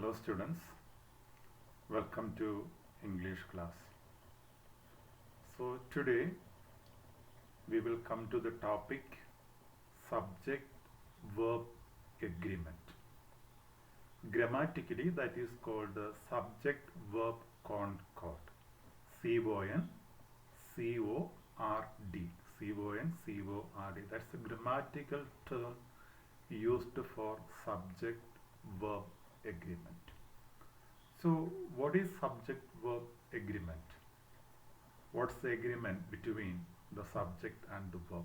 Hello students, welcome to English class. So today we will come to the topic subject-verb agreement. Grammatically that is called the subject-verb concord. C-O-N-C-O-R-D. C-O-N-C-O-R-D. That's a grammatical term used for subject-verb agreement. So what is subject-verb agreement? What's the agreement between the subject and the verb?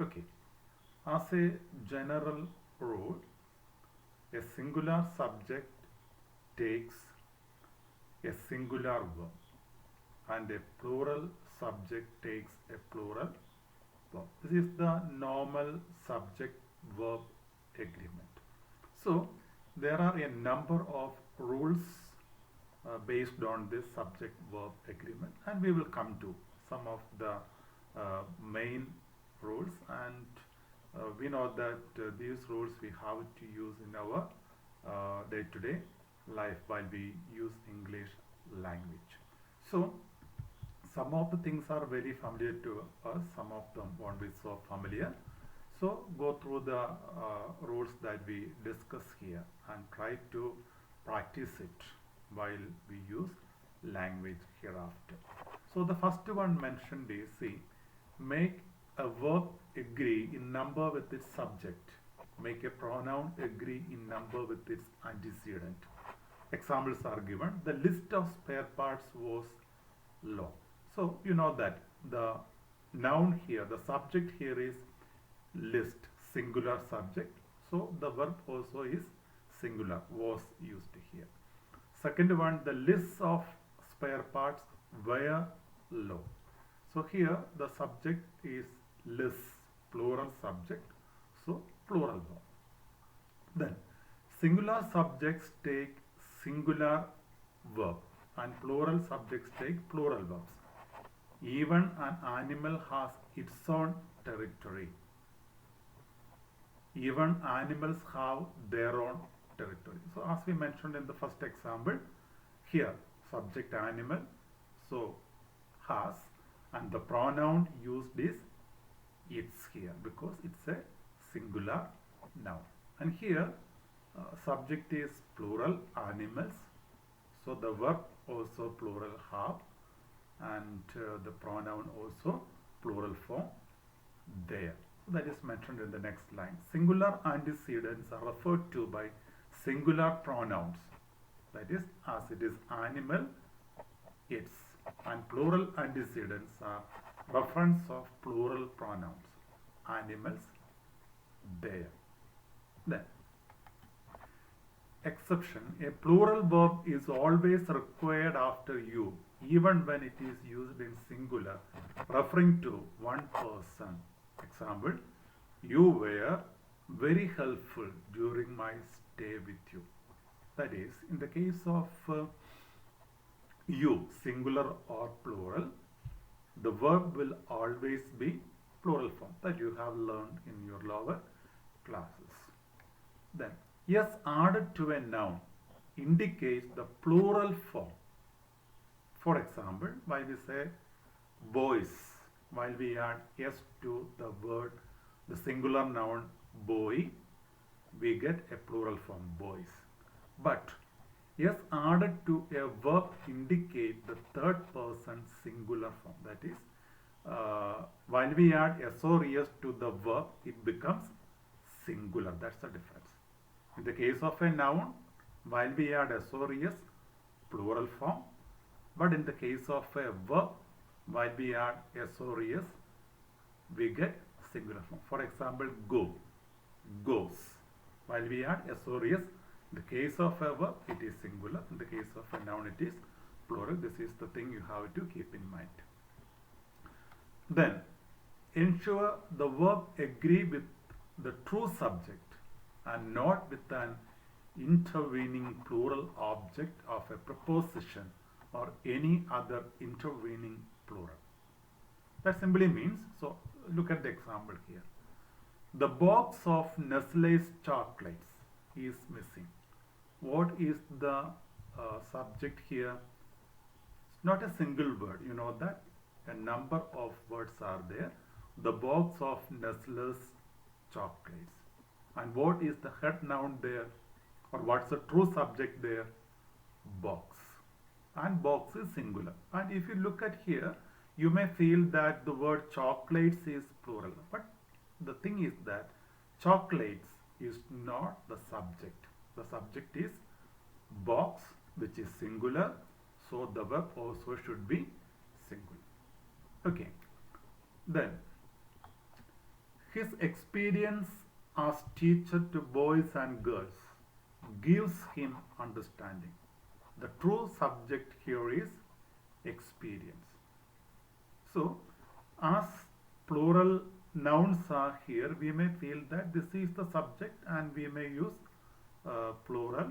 Okay, as a general rule, a singular subject takes a singular verb and a plural subject takes a plural verb. This is the normal subject-verb agreement. So there are a number of rules based on this subject-verb agreement, and we will come to some of the main rules, and we know that these rules we have to use in our day-to-day life while we use English language. So some of the things are very familiar to us, some of them won't be so familiar. So go through the rules that we discuss here and try to practice it while we use language hereafter. So the first one mentioned is, see, make a verb agree in number with its subject. Make a pronoun agree in number with its antecedent. Examples are given. The list of spare parts was long. So you know that the noun here, the subject here is list, singular subject. So the verb also is singular, was used here. Second one, the list of spare parts were low. So here the subject is list, plural subject, so plural verb. Then singular subjects take singular verb and plural subjects take plural verbs. Even an animal has its own territory. Even animals have their own territory. So as we mentioned in the first example, here subject animal, so has, and the pronoun used is its here because it's a singular noun. And here subject is plural animals, so the verb also plural have, and the pronoun also plural form there. That is mentioned in the next line. Singular antecedents are referred to by singular pronouns. That is, as it is animal, its, and plural antecedents are reference of plural pronouns. Animals, their. Then, exception. A plural verb is always required after you, even when it is used in singular, referring to one person. Example, you were very helpful during my stay with you. That is, in the case of you, singular or plural, the verb will always be plural form that you have learned in your lower classes. Then, yes added to a noun indicates the plural form. For example, while we say boys, while we add s to the word, the singular noun boy, we get a plural form, boys. But s added to a verb indicate the third person singular form. That is, while we add s or es to the verb, it becomes singular. That's the difference. In the case of a noun, while we add s or es, plural form. But in the case of a verb, while we add s or es, we get singular form. For example, go, goes. While we add s or es, in the case of a verb, it is singular. In the case of a noun, it is plural. This is the thing you have to keep in mind. Then, ensure the verb agree with the true subject and not with an intervening plural object of a preposition or any other intervening plural. That simply means, so look at the example here. The box of Nestle's chocolates is missing. what is the subject here? It's not a single word, you know that a number of words are there. The box of Nestle's chocolates. And what is the head noun there? Or what's the true subject there? Box. And box is singular. And if you look at here, you may feel that the word chocolates is plural. But the thing is that chocolates is not the subject. The subject is box, which is singular. So the verb also should be singular. Okay. Then, his experience as teacher to boys and girls gives him understanding. The true subject here is experience. So, as plural nouns are here, we may feel that this is the subject and we may use plural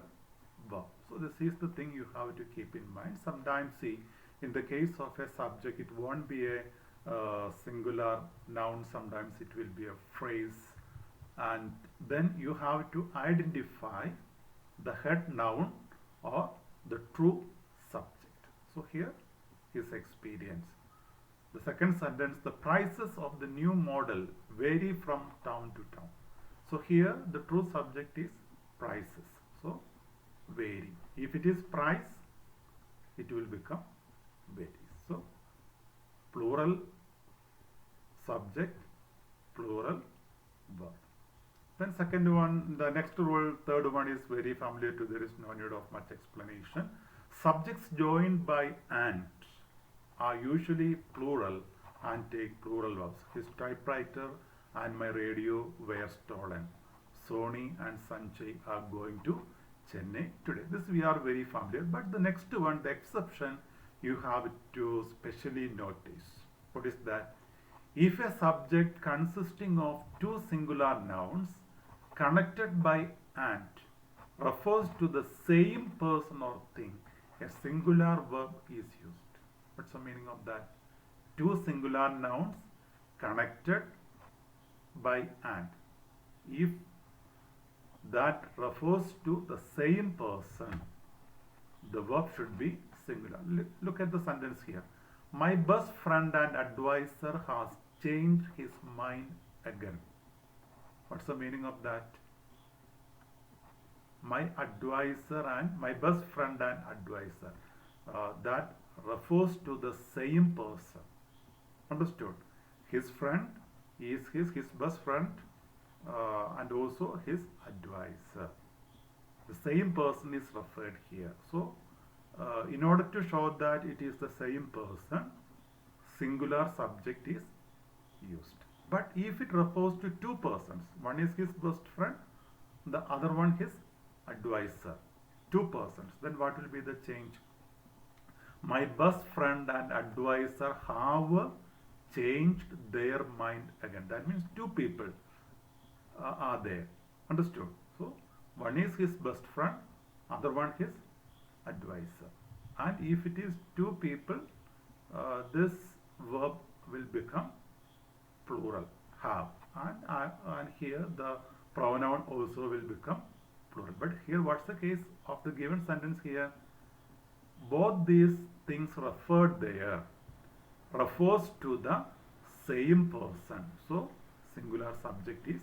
verb. So, this is the thing you have to keep in mind. Sometimes, see, in the case of a subject, it won't be a singular noun, sometimes it will be a phrase, and then you have to identify the head noun or the true subject. So here is experience. The second sentence, the prices of the new model vary from town to town. So here the true subject is prices. So vary. If it is price, it will become varies. So plural subject, plural verb. Then second one, the next rule, third one is very familiar to, there is no need of much explanation. Subjects joined by and are usually plural and take plural verbs. His typewriter and my radio were stolen. Sony and Sanjay are going to Chennai today. This we are very familiar, but the next one, the exception, you have to specially notice. What is that? If a subject consisting of two singular nouns connected by and refers to the same person or thing, a singular verb is used. What's the meaning of that? Two singular nouns connected by and. If that refers to the same person, the verb should be singular. Look at the sentence here. My best friend and advisor has changed his mind again. What's the meaning of that? My advisor and my best friend and advisor. That refers to the same person. Understood? His friend is his best friend and also his advisor. The same person is referred here. So, in order to show that it is the same person, singular subject is used. But if it refers to two persons, one is his best friend, the other one his advisor, two persons, then what will be the change? My best friend and advisor have changed their mind again. That means two people are there. Understood? So, one is his best friend, other one his advisor. And if it is two people, this verb will become plural, have. And here the pronoun also will become plural. But here what's the case of the given sentence here? Both these things referred there refers to the same person. So singular subject is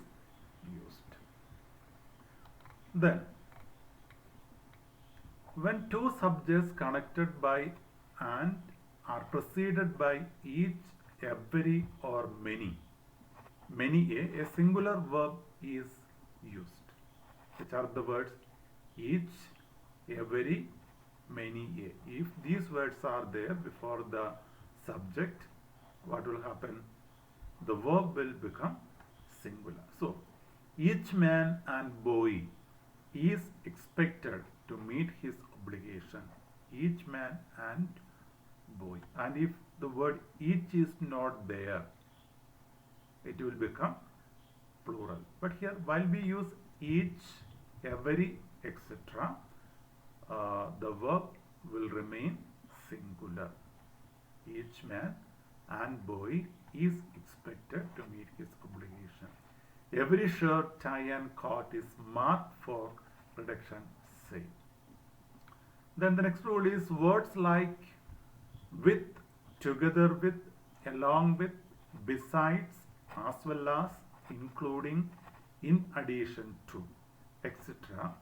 used. Then when two subjects connected by and are preceded by each, every or many, a singular verb is used. Which are the words? Each, every, many, a. If these words are there before the subject, what will happen? The verb will become singular. So, each man and boy is expected to meet his obligation. Each man and boy. And if the word each is not there, it will become plural. But here, while we use each, every, etc., the verb will remain singular. Each man and boy is expected to meet his obligation. Every shirt, tie and coat is marked for production same. Then the next rule is words like with, together with, along with, besides, as well as, including, in addition to, etc.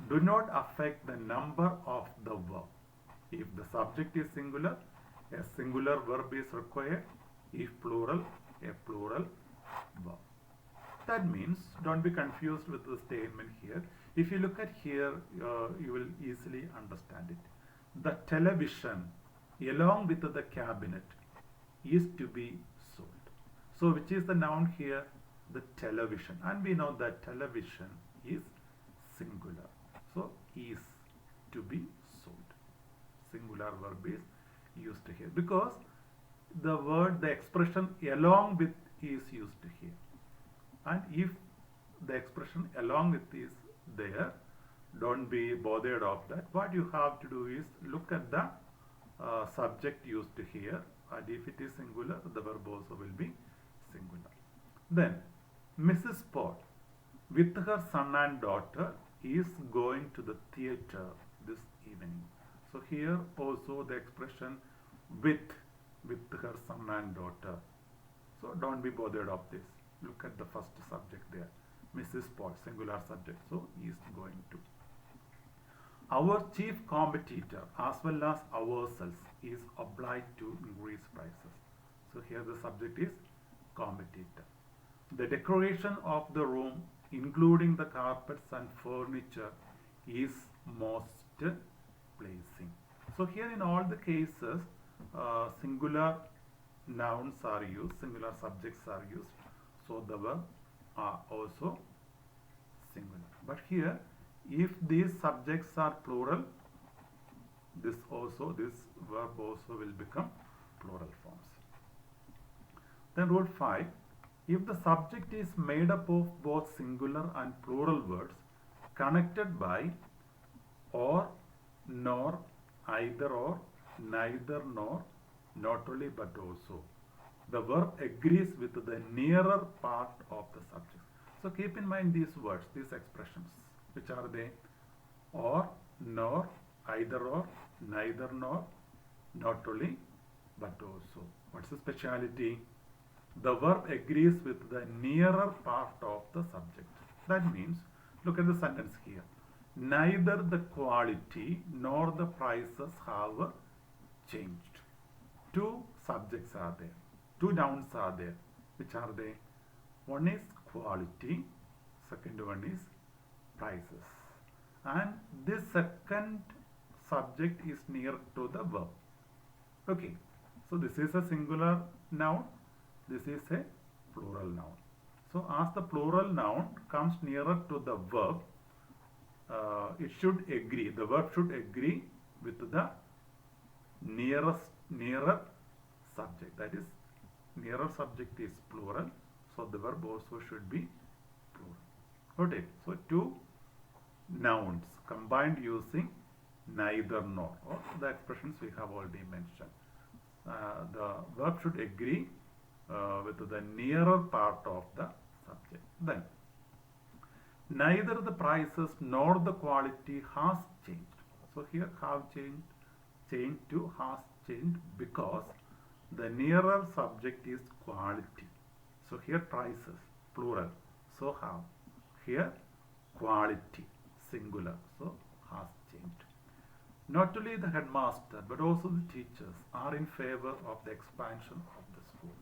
do not affect the number of the verb. If the subject is singular, a singular verb is required. If plural, a plural verb. That means, don't be confused with the statement here. If you look at here, you will easily understand it. The television, along with the cabinet, is to be sold. So, which is the noun here? The television. And we know that television is singular. So, is to be sold. Singular verb is used here because the word, the expression along with is used here. And if the expression along with is there, don't be bothered of that. What you have to do is look at the subject used here, and if it is singular, the verb also will be singular. Then Mrs. Paul with her son and daughter is going to the theatre this evening. So here also the expression with her son and daughter. So don't be bothered of this. Look at the first subject there. Mrs. Paul, singular subject. So is going to. Our chief competitor as well as ourselves is obliged to increase prices. So here the subject is competitor. The decoration of the room, including the carpets and furniture, is most pleasing. So here in all the cases, singular nouns are used, singular subjects are used. So the verb are also singular. But here, if these subjects are plural, this verb also will become plural forms. Then rule 5, if the subject is made up of both singular and plural words connected by or, nor, either or, neither nor, not only but also, the verb agrees with the nearer part of the subject. So keep in mind these words, these expressions. Which are they? Or, nor, either or, neither nor, not only but also. What's the speciality? The verb agrees with the nearer part of the subject. That means, look at the sentence here. Neither the quality nor the prices have changed. Two subjects are there. Two nouns are there. Which are they? One is quality, second one is prices. And this second subject is near to the verb. Okay. So this is a singular noun. This is a plural noun. So as the plural noun comes nearer to the verb, it should agree. The verb should agree with the nearer subject. That is, nearer subject is plural. So the verb also should be plural. Okay. So two nouns combined using neither nor, or the expressions we have already mentioned. The verb should agree with the nearer part of the subject. Then, neither the prices nor the quality has changed. So here have changed to has changed because the nearer subject is quality. So here prices, plural. So have. Here quality, singular. So has changed. Not only the headmaster but also the teachers are in favor of the expansion of the school.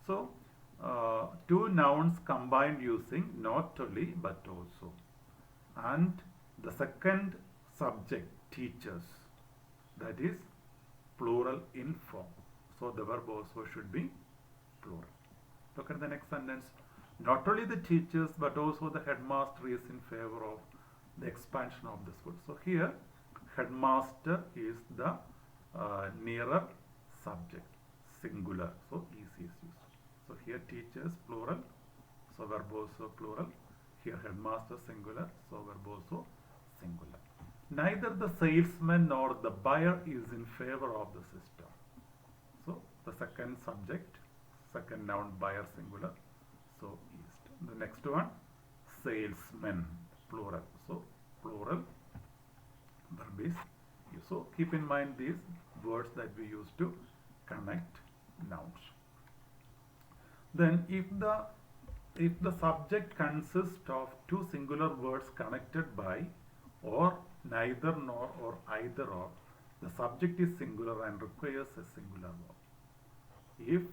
So two nouns combined using not only but also. And the second subject, teachers, that is plural in form. So the verb also should be plural. Look at the next sentence. Not only the teachers but also the headmaster is in favor of the expansion of the school. So here headmaster is the nearer subject, singular. So is used. So here teachers plural, so verb also plural. Here headmaster singular, so verb also singular. Neither the salesman nor the buyer is in favor of the system. So the second subject, second noun, buyer singular, so is. The next one, salesman plural, so plural verb is used. So keep in mind these words that we use to connect nouns. Then if the subject consists of two singular words connected by or neither nor or either or, the subject is singular and requires a singular verb. If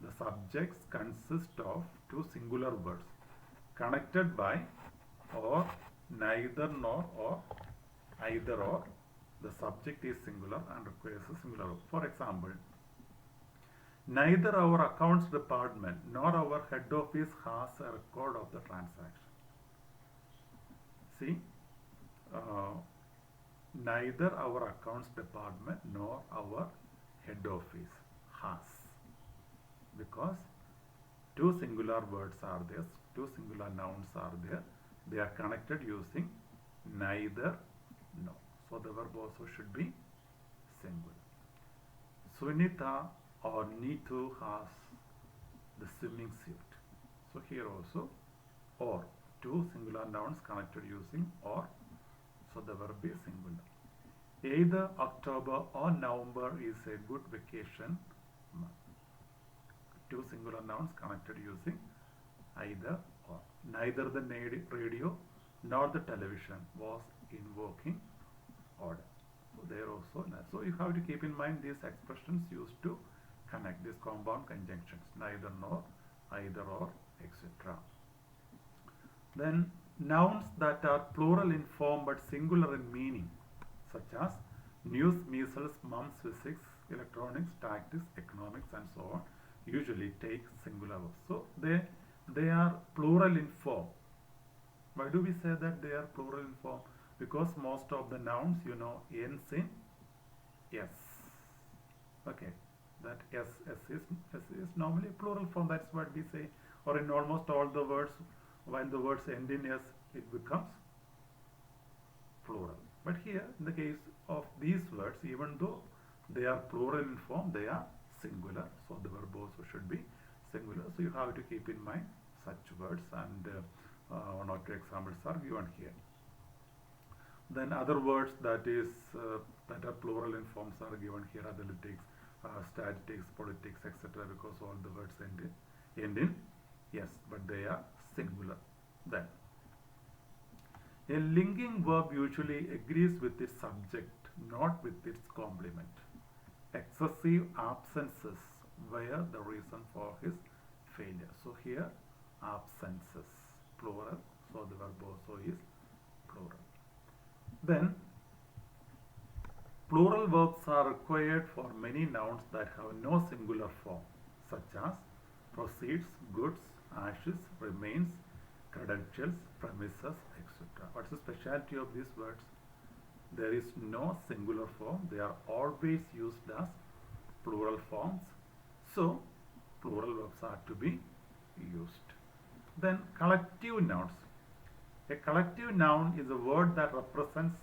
the subjects consist of two singular words connected by or neither nor or either or, the subject is singular and requires a singular verb. For example, neither our accounts department nor our head office has a record of the transaction. See, neither our accounts department nor our head office has, because two singular words are there, two singular nouns are there, they are connected using neither nor. So the verb also should be singular. Sunita or Neetu has the swimming suit. So here also or, two singular nouns connected using or, so the verb is singular. Either October or November is a good vacation month. Two singular nouns connected using either or. Neither the radio nor the television was in working order. So there also, so you have to keep in mind these expressions used to connect these compound conjunctions, neither nor, either or, etc. Then nouns that are plural in form but singular in meaning, such as news, measles, mumps, physics, electronics, tactics, economics, and so on, usually take singular verbs. So they are plural in form. Why do we say that they are plural in form? Because most of the nouns, ends in s. Okay, that s is normally plural form. That's what we say. Or in almost all the words, while the words end in s, it becomes plural. But here, in the case of these words, even though they are plural in form, they are singular. So the verb also should be singular. So you have to keep in mind such words, and one or two examples are given here. Then other words that are plural in forms are given here: athletics, statistics, politics, etc. Because all the words end in yes, but they are singular. Then a linking verb usually agrees with its subject, not with its complement. Excessive absences were the reason for his failure. So here absences, plural, so the verb also is plural. Then plural verbs are required for many nouns that have no singular form, such as proceeds, goods, ashes, remains, credentials, premises, etc. What's the speciality of these words? There is no singular form. They are always used as plural forms. So plural verbs are to be used. Then collective nouns. A collective noun is a word that represents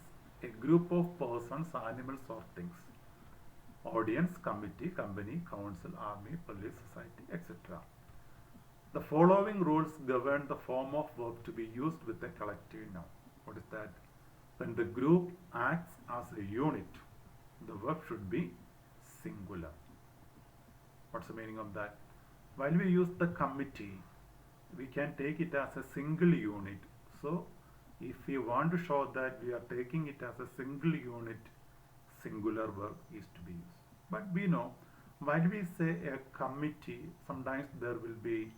a group of persons, animals, or things. Audience, committee, company, council, army, police, society, etc. The following rules govern the form of verb to be used with a collective noun. What is that? When the group acts as a unit, the verb should be singular. What's the meaning of that? While we use the committee, we can take it as a single unit. So if we want to show that we are taking it as a single unit, singular verb is to be used. But we know, while we say a committee, sometimes there will be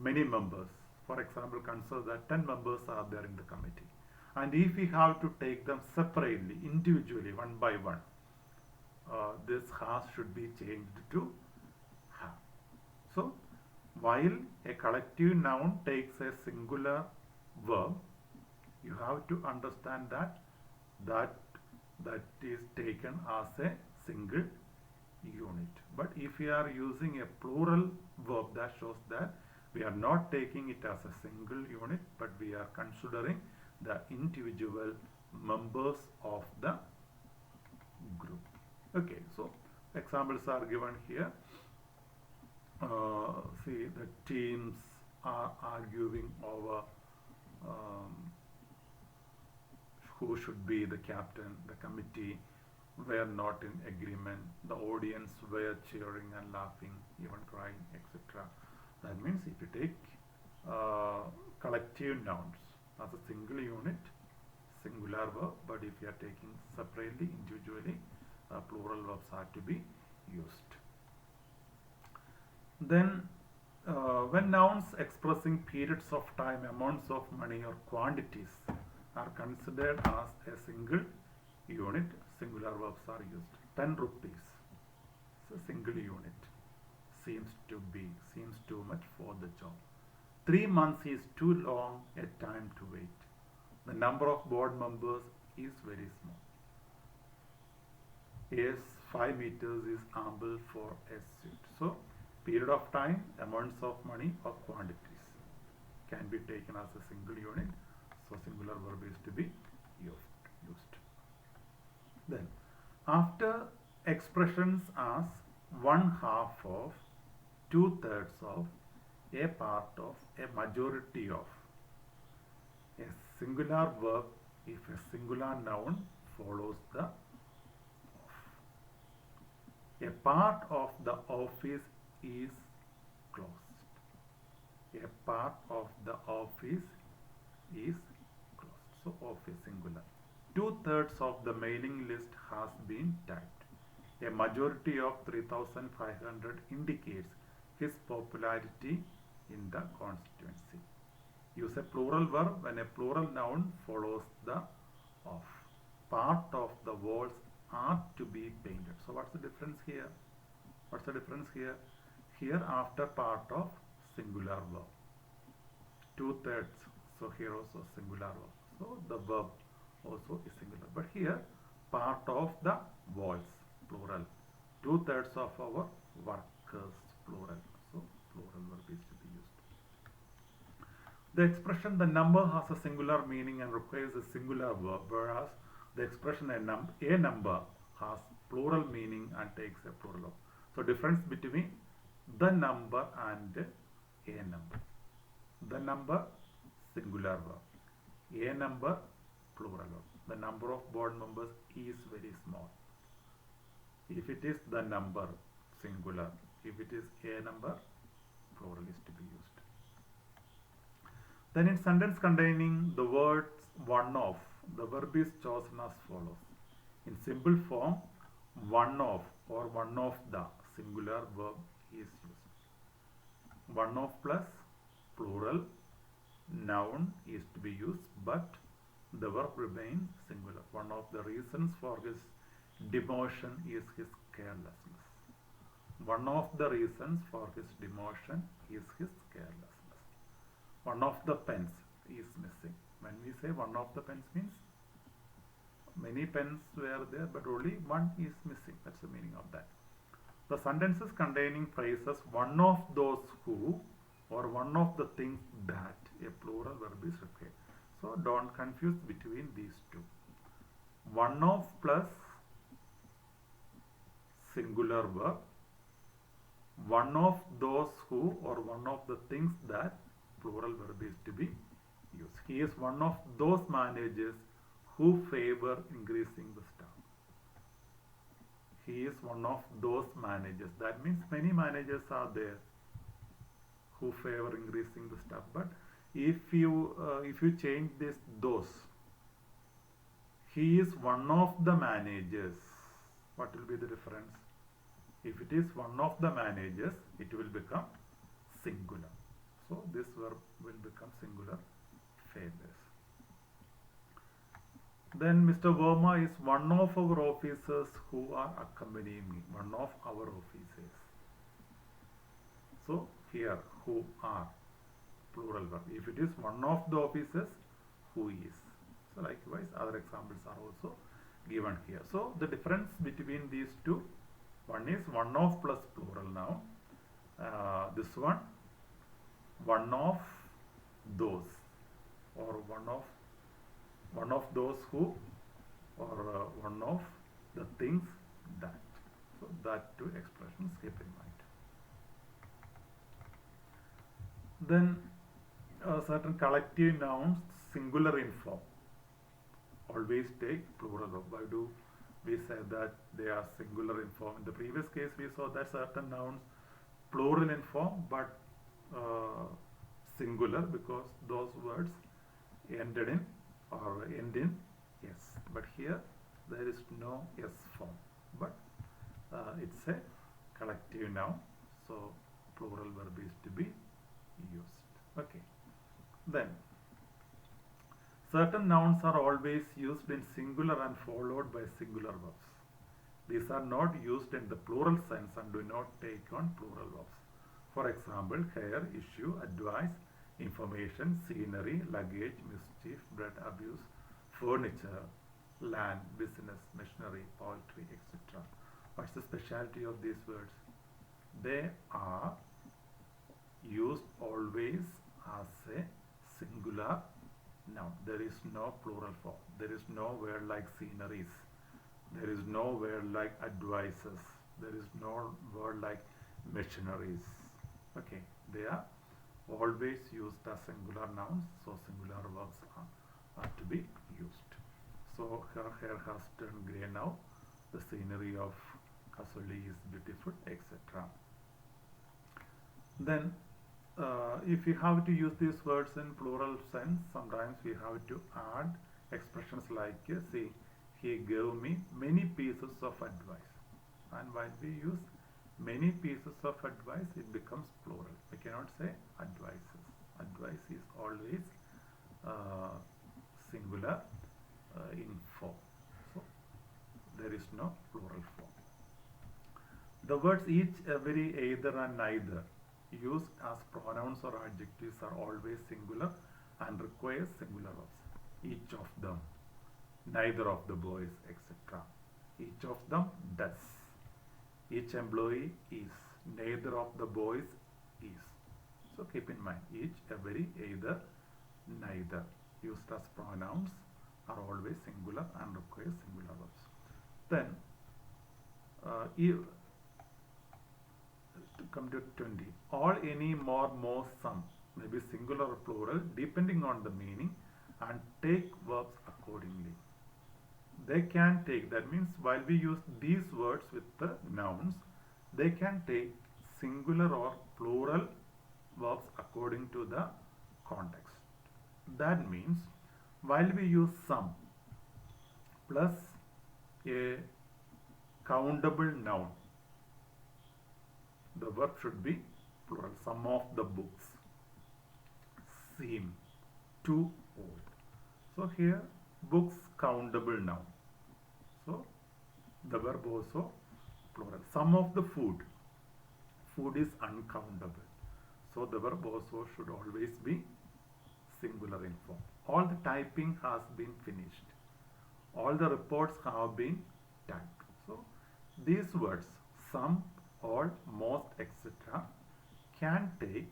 many members. For example, consider that 10 members are there in the committee. And if we have to take them separately, individually, one by one, this has should be changed to have. So while a collective noun takes a singular verb, you have to understand that is taken as a single unit. But if we are using a plural verb, that shows that we are not taking it as a single unit, but we are considering the individual members of the group. Okay, so examples are given here. See, the teams are arguing over who should be the captain, the committee were not in agreement, the audience were cheering and laughing, even crying, etc. That means if you take collective nouns as a single unit, singular verb, but if you are taking separately, individually, plural verbs are to be used. Then when nouns expressing periods of time, amounts of money or quantities are considered as a single unit, singular verbs are used. 10 rupees is a single unit. Seems too much for the job. 3 months is too long a time to wait. The number of board members is very small. Yes, 5 meters is ample for a seat. So, period of time, amounts of money or quantities can be taken as a single unit. So, singular verb is to be used. Then, after expressions as 1/2 of, 2/3 of, a part of, a majority of, a singular verb if a singular noun follows the of. A part of the office is closed. A part of the office is closed. So, of is singular. 2/3 of the mailing list has been typed. A majority of 3,500 indicates his popularity in the constituency. Use a plural verb when a plural noun follows the of. Part of the walls are to be painted. So what's the difference here? What's the difference here? Here after part of singular verb. 2/3. So here also singular verb. So the verb also is singular. But here part of the walls, plural. 2/3 of our workers, plural. So plural verb is to be used. The expression the number has a singular meaning and requires a singular verb, whereas the expression a number has plural meaning and takes a plural verb. So difference between the number and a number. The number singular verb, a number plural verb. The number of board members is very small. If it is the number singular, if it is a number, plural is to be used. Then in sentence containing the words one of, the verb is chosen as follows. In simple form, one of or one of the singular verb is used. One of plus plural noun is to be used, but the verb remains singular. One of the reasons for his demotion is his carelessness. One of the reasons for his demotion is his carelessness. One of the pens is missing. When we say one of the pens means many pens were there but only one is missing. That's the meaning of that. The sentences containing phrases one of those who or one of the things that, a plural verb is required. So don't confuse between these two. One of plus singular verb, one of those who or one of the things that, plural verb is to be used. He is one of those managers who favor increasing the staff. He is one of those managers. That means many managers are there who favor increasing the staff. But if you change this those, he is one of the managers. What will be the difference? If it is one of the managers, it will become singular. So this verb will become singular, favors. Then Mr. Verma is one of our officers who are accompanying me. One of our officers. So here who are, plural verb. If it is one of the officers, who is. So likewise other examples are also given here. So the difference between these two, one is one of plus plural noun. This one of those, or one of those who, or one of the things that. So that two expressions keep in mind. Then certain collective nouns, singular in form, always take plural verb. Why do we say that they are singular in form? In the previous case, we saw that certain nouns plural in form but singular because those words ended in or end in s. But here there is no s form, but it's a collective noun, so plural verb is to be used. Okay. Then certain nouns are always used in singular and followed by singular verbs. These are not used in the plural sense and do not take on plural verbs. For example, hair, issue, advice, information, scenery, luggage, mischief, bread, abuse, furniture, land, business, machinery, poultry, etc. What's the specialty of these words? They are used always as a singular noun. There is no plural form. There is no word like sceneries. There is no word like advices. There is no word like machineries. Okay, they are always used as singular nouns, so singular verbs are to be used. So her hair has turned grey now. The scenery of Kasoli is beautiful, etc. Then if we have to use these words in plural sense, sometimes we have to add expressions like, see, he gave me many pieces of advice. And when we use many pieces of advice, it becomes plural. We cannot say advices. Advice is always singular in form. So there is no plural form. The words each, every, either and neither used as pronouns or adjectives are always singular and require singular verbs. Each of them, neither of the boys, etc. Each of them does. Each employee is. Neither of the boys is. So keep in mind, each, every, either, neither used as pronouns are always singular and require singular verbs. Then to come to 20. All, any, more, most, some may be singular or plural depending on the meaning and take verbs accordingly. They can take, that means while we use these words with the nouns, they can take singular or plural verbs according to the context. That means while we use some plus a countable noun, the verb should be plural. Some of the books seem too old. So here books countable noun. So the verb also plural. Some of the food. Food is uncountable. So the verb also should always be singular in form. All the typing has been finished. All the reports have been typed. So these words, some, all, most, etc. can take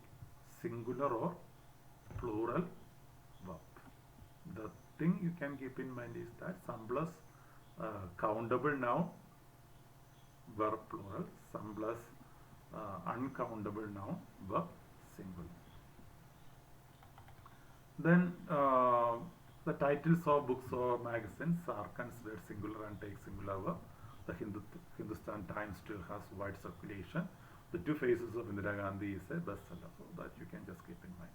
singular or plural verb. The thing you can keep in mind is that some plus countable noun, verb plural, some plus uncountable noun, verb singular. Then the titles of books or magazines are considered singular and take singular verb. The Hindustan Times still has wide circulation. The Two Faces of Indira Gandhi is a bestseller, so that you can just keep in mind.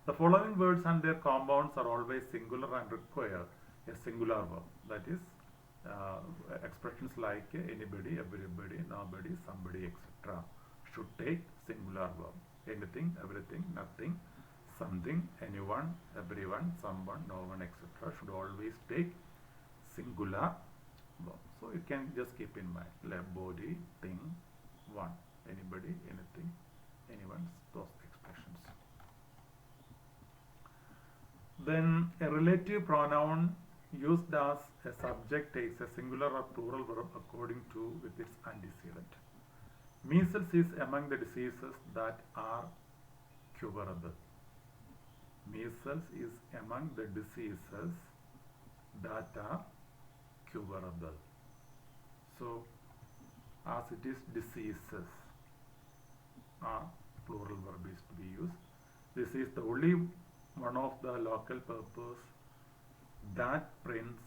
The following words and their compounds are always singular and require a singular verb. That is, expressions like anybody, everybody, nobody, somebody, etc. should take singular verb. Anything, everything, nothing, something, anyone, everyone, someone, no one, etc. should always take singular verb. So you can just keep in mind, like body, thing, one, anybody, anything, anyone, those expressions. Then a relative pronoun used as a subject takes a singular or plural verb according to with its antecedent. Measles is among the diseases that are curable. Measles is among the diseases that are curable. So, as it is diseases, plural verb is to be used. This is the only one of the local purpose that prints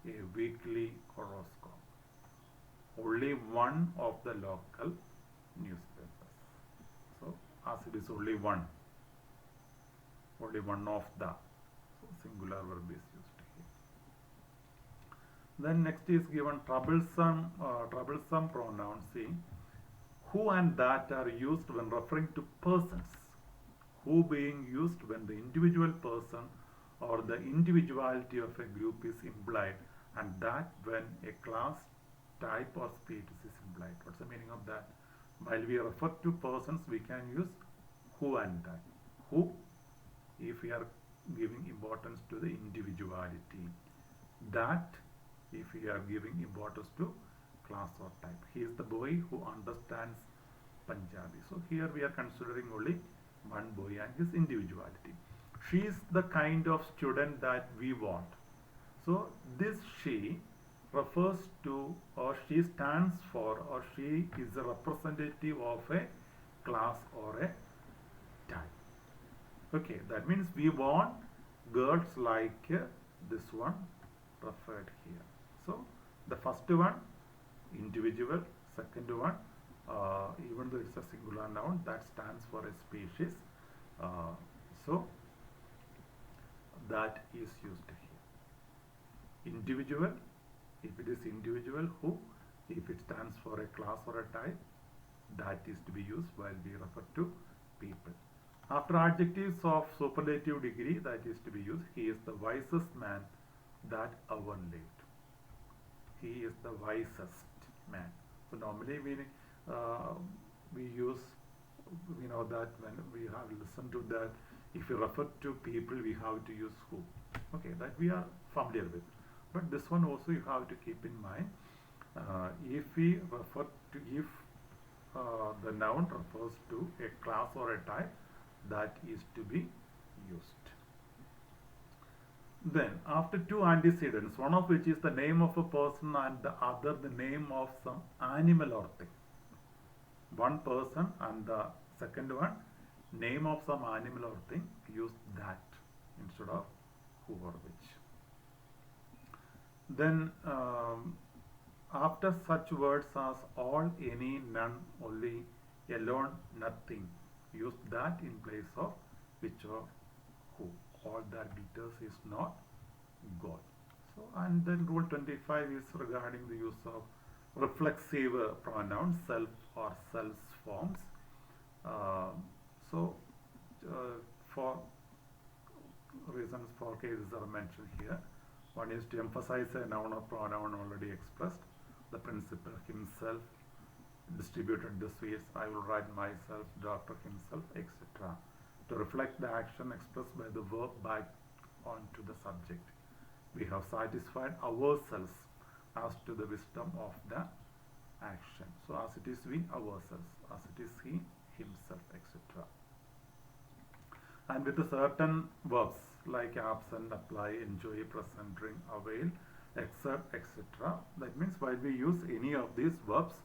a weekly horoscope. Only one of the local newspapers. So, as it is only one of the, so singular verb is used here. Then next is given troublesome pronouns. See, who and that are used when referring to persons. Who being used when the individual person or the individuality of a group is implied, and that when a class, type or species is implied. What's the meaning of that? While we refer to persons, we can use who and that. Who, if we are giving importance to the individuality. That, if we are giving importance to class or type. He is the boy who understands Punjabi. So here we are considering only one boy and his individuality. She is the kind of student that we want. So this she refers to, or she stands for, or she is a representative of a class or a type. Okay, that means we want girls like this one referred here. So the first one, individual. Second one, even though it's a singular noun, that stands for a species. So that is used here. Individual, if it is individual, who, if it stands for a class or a type, that is to be used while we refer to people. After adjectives of superlative degree, that is to be used. He is the wisest man that ever lived. He is the wisest man. So normally we use, we know that when we have listened to that, if you refer to people, we have to use who. Okay, that we are familiar with. But this one also you have to keep in mind. If we refer to, if the noun refers to a class or a type, that is to be used. Then, after two antecedents, one of which is the name of a person and the other the name of some animal or thing. One person and the second one, name of some animal or thing, use that instead of who or which. Then, after such words as all, any, none, only, alone, nothing, use that in place of which or who. All that glitters is not gold. So, and then rule 25 is regarding the use of reflexive pronouns, self or self forms. For reasons, for cases are mentioned here. One is to emphasize a noun or pronoun already expressed. The principal, himself, distributed the sweets, I will write myself, doctor himself, etc. To reflect the action expressed by the verb back onto the subject. We have satisfied ourselves as to the wisdom of the action. So as it is we, ourselves, as it is he, himself, etc. And with the certain verbs like absent, apply, enjoy, present, drink, avail, exert, etc. That means while we use any of these verbs,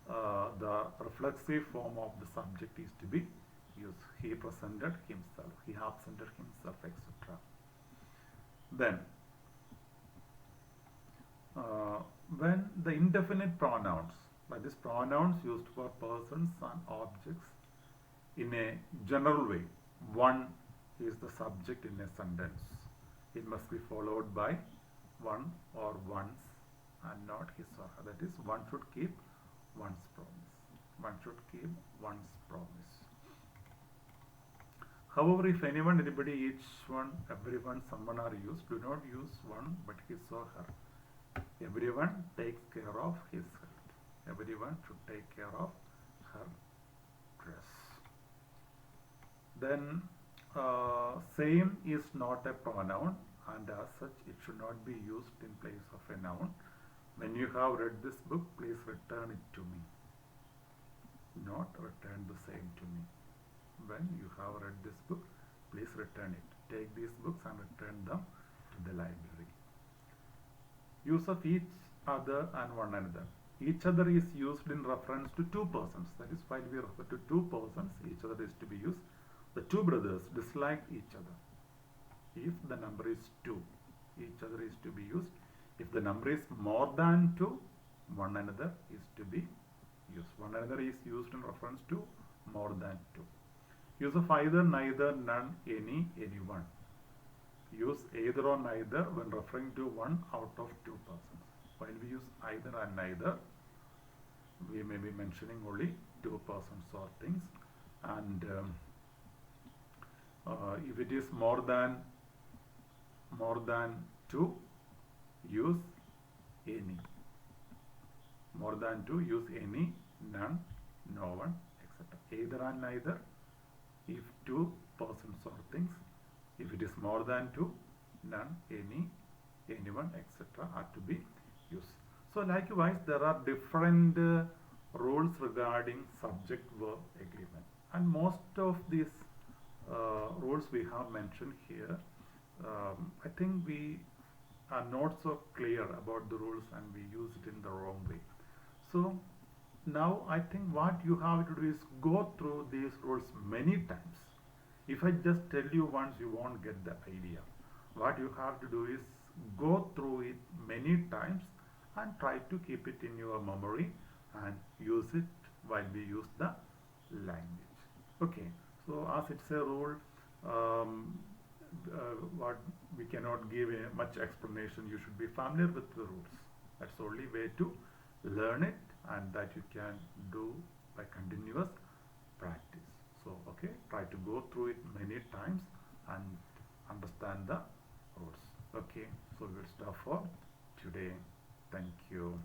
the reflexive form of the subject is to be used. He presented himself, he absented himself, etc. Then, when the indefinite pronouns, that is pronouns used for persons and objects in a general way, one is the subject in a sentence. It must be followed by one or ones and not his or her. That is, one should keep one's promise. One should keep one's promise. However, if anyone, anybody, each one, everyone, someone are used, do not use one but his or her. Everyone takes care of his health. Everyone should take care of her dress. Then, same is not a pronoun, and as such it should not be used in place of a noun. When you have read this book, please return it to me. Not return the same to me. When you have read this book, please return it. Take these books and return them to the library. Use of each other and one another. Each other is used in reference to two persons. That is, while we refer to two persons, each other is to be used. The two brothers disliked each other. If the number is 2, each other is to be used. If the number is more than 2, one another is to be used. One another is used in reference to more than 2. Use of either, neither, none, any, anyone. Use either or neither when referring to one out of 2 persons. When we use either and neither, we may be mentioning only 2 persons or things. And if it is more than 2, use any. More than 2, use any, none, no one, etc. Either and neither if 2 persons or things. If it is more than 2, none, any, anyone, etc. are to be used. So likewise, there are different rules regarding subject-verb agreement, and most of these rules we have mentioned here. I think we are not so clear about the rules and we use it in the wrong way. So now I think what you have to do is go through these rules many times. If I just tell you once, you won't get the idea. What you have to do is go through it many times and try to keep it in your memory and use it while we use the language. Okay, so as it's a rule, what we cannot give much explanation. You should be familiar with the rules. That's the only way to learn it, and that you can do by continuous practice. So okay, try to go through it many times and understand the rules. Okay, so we'll stop for today. Thank you.